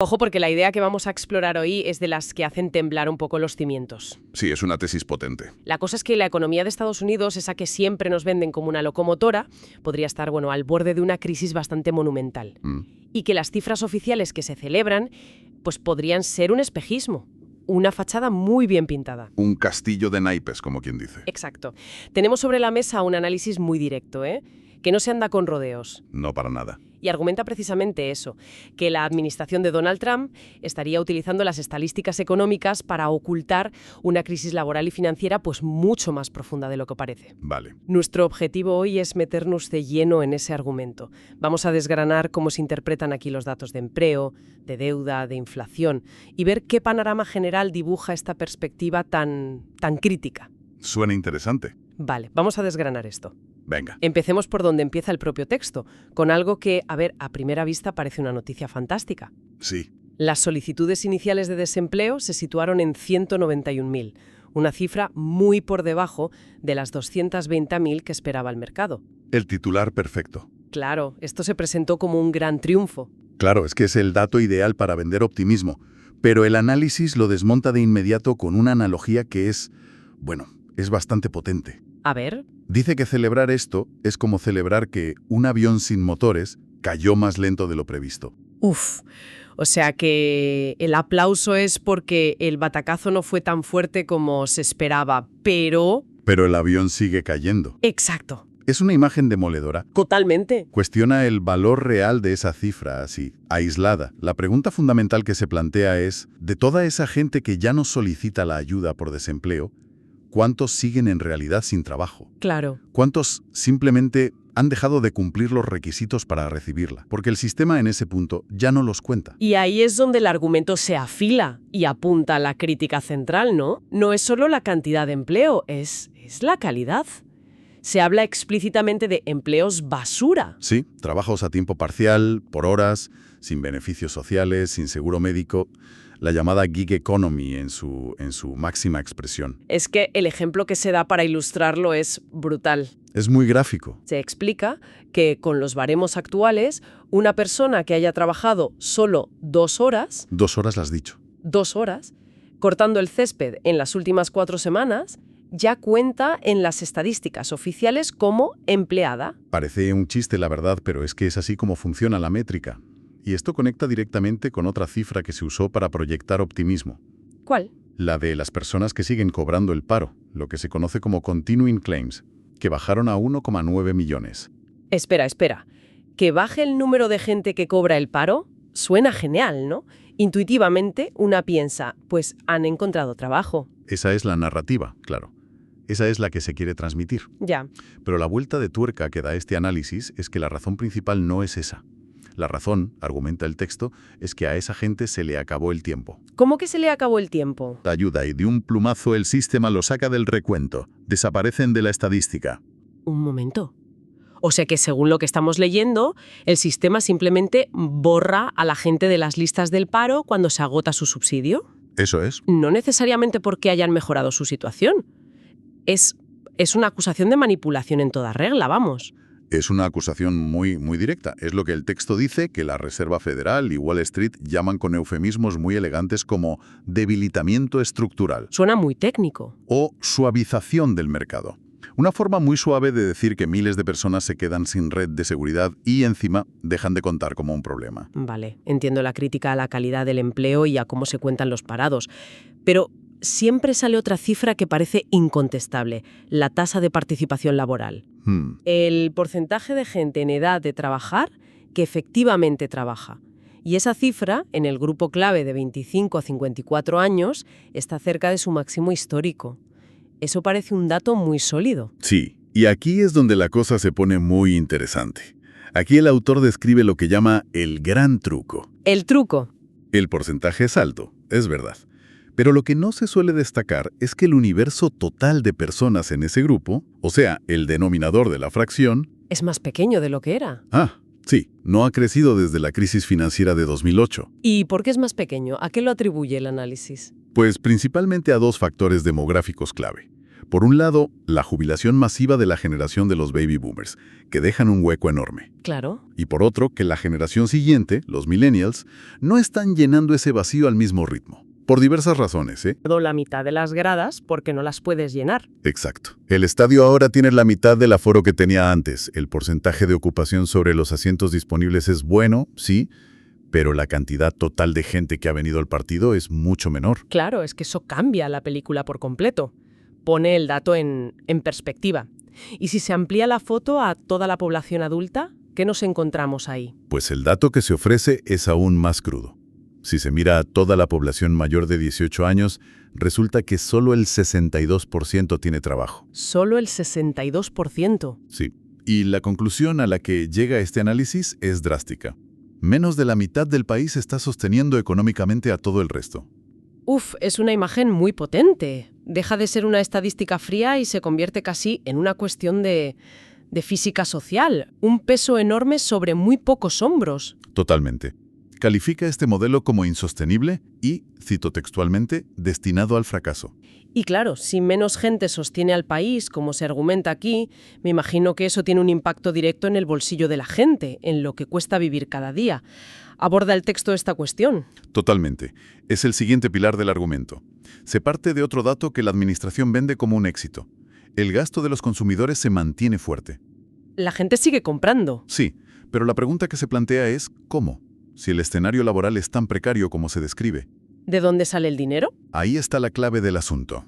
Ojo, porque la idea que vamos a explorar hoy es de las que hacen temblar un poco los cimientos. Sí, es una tesis potente. La cosa es que la economía de Estados Unidos, esa que siempre nos venden como una locomotora, podría estar, al borde de una crisis bastante monumental. Y que las cifras oficiales que se celebran, pues podrían ser un espejismo. Una fachada muy bien pintada. Un castillo de naipes, como quien dice. Exacto. Tenemos sobre la mesa un análisis muy directo, que no se anda con rodeos. No para nada. Y argumenta precisamente eso, que la administración de Donald Trump estaría utilizando las estadísticas económicas para ocultar una crisis laboral y financiera pues mucho más profunda de lo que parece. Vale. Nuestro objetivo hoy es meternos de lleno en ese argumento. Vamos a desgranar cómo se interpretan aquí los datos de empleo, de deuda, de inflación y ver qué panorama general dibuja esta perspectiva tan crítica. Suena interesante. Vale, vamos a desgranar esto. Venga. Empecemos por donde empieza el propio texto, con algo que, a primera vista parece una noticia fantástica. Sí. Las solicitudes iniciales de desempleo se situaron en 191.000, una cifra muy por debajo de las 220.000 que esperaba el mercado. El titular perfecto. Claro, esto se presentó como un gran triunfo. Claro, es que es el dato ideal para vender optimismo, pero el análisis lo desmonta de inmediato con una analogía que es bastante potente. A ver. Dice que celebrar esto es como celebrar que un avión sin motores cayó más lento de lo previsto. Uf, o sea que el aplauso es porque el batacazo no fue tan fuerte como se esperaba, pero... Pero el avión sigue cayendo. Exacto. Es una imagen demoledora. Totalmente. Cuestiona el valor real de esa cifra, así, aislada. La pregunta fundamental que se plantea es, de toda esa gente que ya no solicita la ayuda por desempleo, ¿cuántos siguen en realidad sin trabajo? Claro. ¿Cuántos simplemente han dejado de cumplir los requisitos para recibirla? Porque el sistema en ese punto ya no los cuenta. Y ahí es donde el argumento se afila y apunta a la crítica central, ¿no? No es solo la cantidad de empleo, es la calidad. Se habla explícitamente de empleos basura. Sí, trabajos a tiempo parcial, por horas, sin beneficios sociales, sin seguro médico. La llamada gig economy en su máxima expresión. Es que el ejemplo que se da para ilustrarlo es brutal. Es muy gráfico. Se explica que con los baremos actuales, una persona que haya trabajado solo 2 horas... 2 horas las has dicho. 2 horas, cortando el césped en las últimas 4 semanas, ya cuenta en las estadísticas oficiales como empleada. Parece un chiste, la verdad, pero es que es así como funciona la métrica. Y esto conecta directamente con otra cifra que se usó para proyectar optimismo. ¿Cuál? La de las personas que siguen cobrando el paro, lo que se conoce como continuing claims, que bajaron a 1,9 millones. Espera. ¿Que baje el número de gente que cobra el paro? Suena genial, ¿no? Intuitivamente una piensa, pues han encontrado trabajo. Esa es la narrativa, claro. Esa es la que se quiere transmitir. Ya. Pero la vuelta de tuerca que da este análisis es que la razón principal no es esa. La razón, argumenta el texto, es que a esa gente se le acabó el tiempo. ¿Cómo que se le acabó el tiempo? Ayuda y de un plumazo el sistema lo saca del recuento. Desaparecen de la estadística. Un momento. O sea que según lo que estamos leyendo, el sistema simplemente borra a la gente de las listas del paro cuando se agota su subsidio. Eso es. No necesariamente porque hayan mejorado su situación. Es una acusación de manipulación en toda regla, vamos. Es una acusación muy directa. Es lo que el texto dice, que la Reserva Federal y Wall Street llaman con eufemismos muy elegantes como debilitamiento estructural. Suena muy técnico. O suavización del mercado. Una forma muy suave de decir que miles de personas se quedan sin red de seguridad y encima dejan de contar como un problema. Vale, entiendo la crítica a la calidad del empleo y a cómo se cuentan los parados. Pero siempre sale otra cifra que parece incontestable, la tasa de participación laboral. El porcentaje de gente en edad de trabajar que efectivamente trabaja. Y esa cifra, en el grupo clave de 25 a 54 años, está cerca de su máximo histórico. Eso parece un dato muy sólido. Sí, y aquí es donde la cosa se pone muy interesante. Aquí el autor describe lo que llama el gran truco. El truco. El porcentaje es alto, es verdad. Pero lo que no se suele destacar es que el universo total de personas en ese grupo, o sea, el denominador de la fracción... Es más pequeño de lo que era. Sí, no ha crecido desde la crisis financiera de 2008. ¿Y por qué es más pequeño? ¿A qué lo atribuye el análisis? Pues principalmente a 2 factores demográficos clave. Por un lado, la jubilación masiva de la generación de los baby boomers, que dejan un hueco enorme. Claro. Y por otro, que la generación siguiente, los millennials, no están llenando ese vacío al mismo ritmo. Por diversas razones, ¿eh? La mitad de las gradas porque no las puedes llenar. Exacto. El estadio ahora tiene la mitad del aforo que tenía antes. El porcentaje de ocupación sobre los asientos disponibles es bueno, sí, pero la cantidad total de gente que ha venido al partido es mucho menor. Claro, es que eso cambia la película por completo. Pone el dato en perspectiva. Y si se amplía la foto a toda la población adulta, ¿qué nos encontramos ahí? Pues el dato que se ofrece es aún más crudo. Si se mira a toda la población mayor de 18 años, resulta que solo el 62% tiene trabajo. ¿Solo el 62%? Sí. Y la conclusión a la que llega este análisis es drástica. Menos de la mitad del país está sosteniendo económicamente a todo el resto. Uf, es una imagen muy potente. Deja de ser una estadística fría y se convierte casi en una cuestión de física social. Un peso enorme sobre muy pocos hombros. Totalmente. Califica este modelo como insostenible y, cito textualmente, destinado al fracaso. Y claro, si menos gente sostiene al país, como se argumenta aquí, me imagino que eso tiene un impacto directo en el bolsillo de la gente, en lo que cuesta vivir cada día. ¿Aborda el texto esta cuestión? Totalmente. Es el siguiente pilar del argumento. Se parte de otro dato que la administración vende como un éxito. El gasto de los consumidores se mantiene fuerte. La gente sigue comprando. Sí, pero la pregunta que se plantea es ¿cómo? Si el escenario laboral es tan precario como se describe. ¿De dónde sale el dinero? Ahí está la clave del asunto.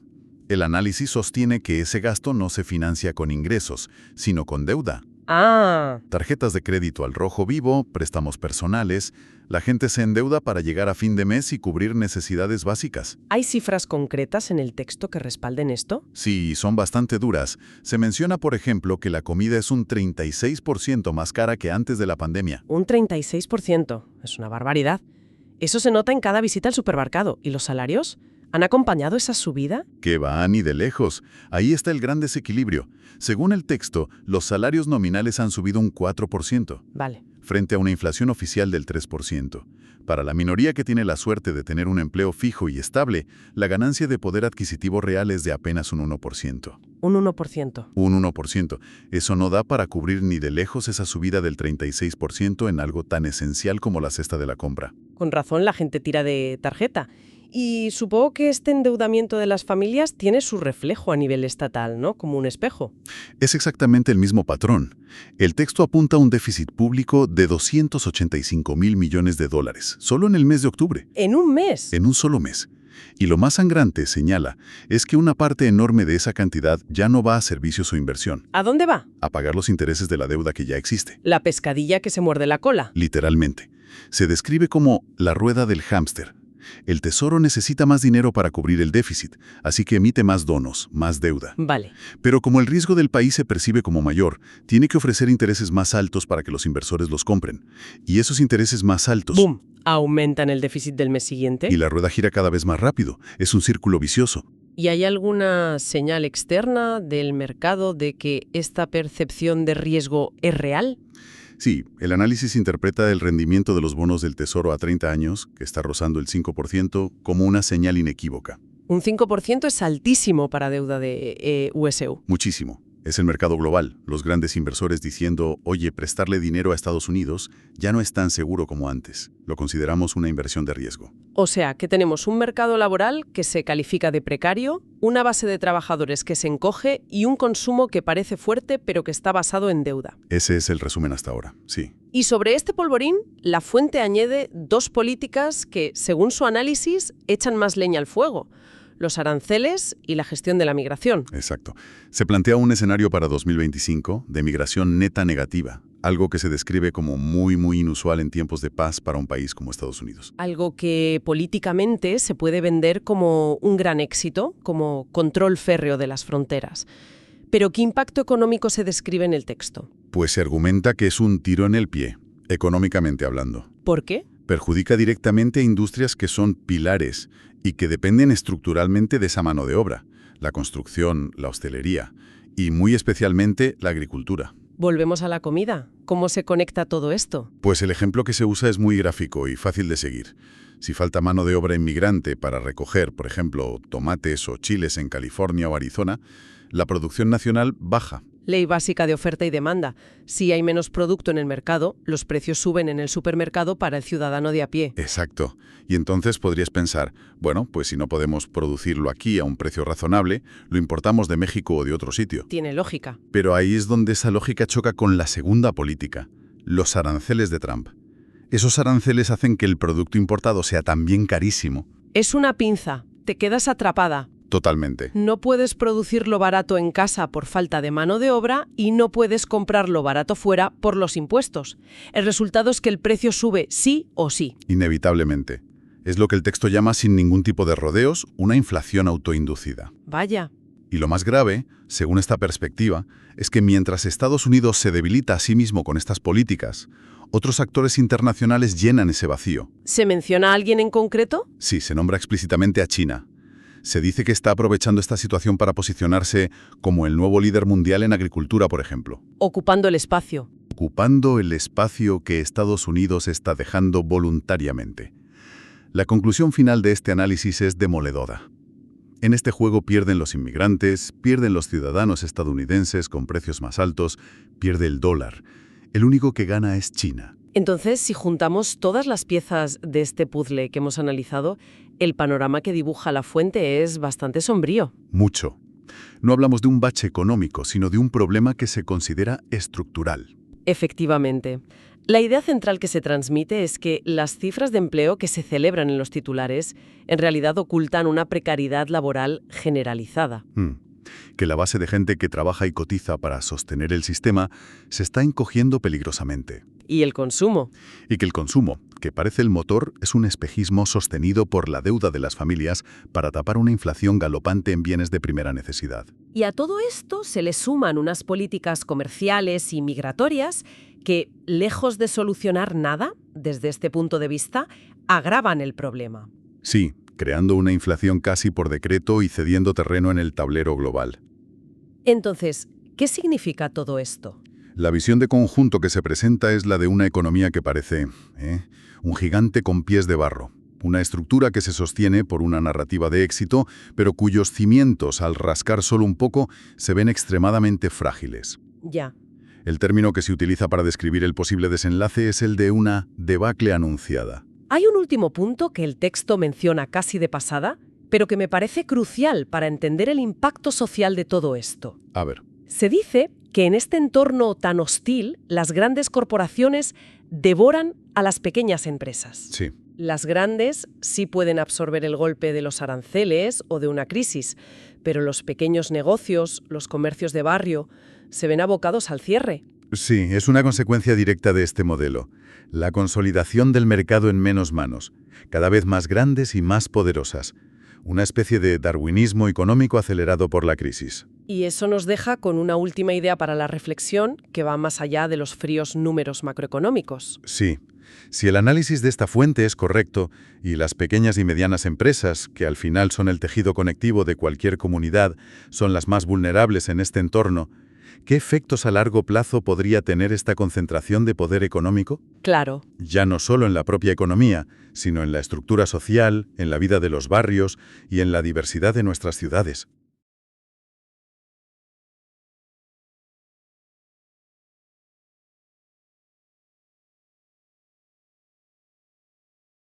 El análisis sostiene que ese gasto no se financia con ingresos, sino con deuda. Ah. Tarjetas de crédito al rojo vivo, préstamos personales. La gente se endeuda para llegar a fin de mes y cubrir necesidades básicas. ¿Hay cifras concretas en el texto que respalden esto? Sí, son bastante duras. Se menciona, por ejemplo, que la comida es un 36% más cara que antes de la pandemia. Un 36%. Es una barbaridad. Eso se nota en cada visita al supermercado. ¿Y los salarios? ¿Han acompañado esa subida? Que va ni de lejos. Ahí está el gran desequilibrio. Según el texto, los salarios nominales han subido un 4%. Vale. Frente a una inflación oficial del 3%. Para la minoría que tiene la suerte de tener un empleo fijo y estable, la ganancia de poder adquisitivo real es de apenas un 1%. Un 1%. Un 1%. Eso no da para cubrir ni de lejos esa subida del 36% en algo tan esencial como la cesta de la compra. Con razón la gente tira de tarjeta. Y supongo que este endeudamiento de las familias tiene su reflejo a nivel estatal, ¿no? Como un espejo. Es exactamente el mismo patrón. El texto apunta a un déficit público de 285.000 millones de dólares, solo en el mes de octubre. ¿En un mes? En un solo mes. Y lo más sangrante, señala, es que una parte enorme de esa cantidad ya no va a servicios o inversión. ¿A dónde va? A pagar los intereses de la deuda que ya existe. La pescadilla que se muerde la cola. Literalmente. Se describe como la rueda del hámster. El Tesoro necesita más dinero para cubrir el déficit, así que emite más donos, más deuda. Vale. Pero como el riesgo del país se percibe como mayor, tiene que ofrecer intereses más altos para que los inversores los compren. Y esos intereses más altos... ¡Bum! Aumentan el déficit del mes siguiente. Y la rueda gira cada vez más rápido. Es un círculo vicioso. ¿Y hay alguna señal externa del mercado de que esta percepción de riesgo es real? Sí, el análisis interpreta el rendimiento de los bonos del Tesoro a 30 años, que está rozando el 5%, como una señal inequívoca. Un 5% es altísimo para deuda de USU. Muchísimo. Es el mercado global, los grandes inversores diciendo, oye, prestarle dinero a Estados Unidos ya no es tan seguro como antes. Lo consideramos una inversión de riesgo. O sea, que tenemos un mercado laboral que se califica de precario, una base de trabajadores que se encoge y un consumo que parece fuerte pero que está basado en deuda. Ese es el resumen hasta ahora, sí. Y sobre este polvorín, la fuente añade dos políticas que, según su análisis, echan más leña al fuego: los aranceles y la gestión de la migración. Exacto. Se plantea un escenario para 2025 de migración neta negativa, algo que se describe como muy inusual en tiempos de paz para un país como Estados Unidos. Algo que políticamente se puede vender como un gran éxito, como control férreo de las fronteras. Pero ¿qué impacto económico se describe en el texto? Pues se argumenta que es un tiro en el pie, económicamente hablando. ¿Por qué? Perjudica directamente a industrias que son pilares y que dependen estructuralmente de esa mano de obra: la construcción, la hostelería y muy especialmente la agricultura. Volvemos a la comida. cómo se conecta todo esto. Pues el ejemplo que se usa es muy gráfico y fácil de seguir. Si falta mano de obra inmigrante para recoger, por ejemplo, tomates o chiles en California o Arizona, la producción nacional baja. Ley básica de oferta y demanda. Si hay menos producto en el mercado, los precios suben en el supermercado para el ciudadano de a pie. Exacto. Y entonces podrías pensar, bueno, pues si no podemos producirlo aquí a un precio razonable, lo importamos de México o de otro sitio. Tiene lógica. Pero ahí es donde esa lógica choca con la segunda política, los aranceles de Trump. Esos aranceles hacen que el producto importado sea también carísimo. Es una pinza. Te quedas atrapada. Totalmente. No puedes producirlo barato en casa por falta de mano de obra y no puedes comprarlo barato fuera por los impuestos. El resultado es que el precio sube sí o sí. Inevitablemente. Es lo que el texto llama sin ningún tipo de rodeos, una inflación autoinducida. Vaya. Y lo más grave, según esta perspectiva, es que mientras Estados Unidos se debilita a sí mismo con estas políticas, otros actores internacionales llenan ese vacío. ¿Se menciona a alguien en concreto? Sí, se nombra explícitamente a China. Se dice que está aprovechando esta situación para posicionarse como el nuevo líder mundial en agricultura, por ejemplo. Ocupando el espacio. Ocupando el espacio que Estados Unidos está dejando voluntariamente. La conclusión final de este análisis es demoledora. En este juego pierden los inmigrantes, pierden los ciudadanos estadounidenses con precios más altos, pierde el dólar. El único que gana es China. Entonces, si juntamos todas las piezas de este puzzle que hemos analizado, el panorama que dibuja la fuente es bastante sombrío. Mucho. No hablamos de un bache económico, sino de un problema que se considera estructural. Efectivamente. La idea central que se transmite es que las cifras de empleo que se celebran en los titulares en realidad ocultan una precariedad laboral generalizada. Que la base de gente que trabaja y cotiza para sostener el sistema se está encogiendo peligrosamente. ¿Y el consumo? Y que el consumo, que parece el motor, es un espejismo sostenido por la deuda de las familias para tapar una inflación galopante en bienes de primera necesidad. Y a todo esto se le suman unas políticas comerciales y migratorias que, lejos de solucionar nada, desde este punto de vista, agravan el problema. Sí, creando una inflación casi por decreto y cediendo terreno en el tablero global. Entonces, ¿qué significa todo esto? La visión de conjunto que se presenta es la de una economía que parece un gigante con pies de barro. Una estructura que se sostiene por una narrativa de éxito, pero cuyos cimientos, al rascar solo un poco, se ven extremadamente frágiles. Ya. El término que se utiliza para describir el posible desenlace es el de una debacle anunciada. Hay un último punto que el texto menciona casi de pasada, pero que me parece crucial para entender el impacto social de todo esto. A ver. Se dice que en este entorno tan hostil, las grandes corporaciones devoran a las pequeñas empresas. Sí. Las grandes sí pueden absorber el golpe de los aranceles o de una crisis, pero los pequeños negocios, los comercios de barrio, se ven abocados al cierre. Sí, es una consecuencia directa de este modelo. La consolidación del mercado en menos manos, cada vez más grandes y más poderosas. Una especie de darwinismo económico acelerado por la crisis. Y eso nos deja con una última idea para la reflexión que va más allá de los fríos números macroeconómicos. Sí. Si el análisis de esta fuente es correcto y las pequeñas y medianas empresas, que al final son el tejido conectivo de cualquier comunidad, son las más vulnerables en este entorno, ¿qué efectos a largo plazo podría tener esta concentración de poder económico? Claro. Ya no solo en la propia economía, sino en la estructura social, en la vida de los barrios y en la diversidad de nuestras ciudades.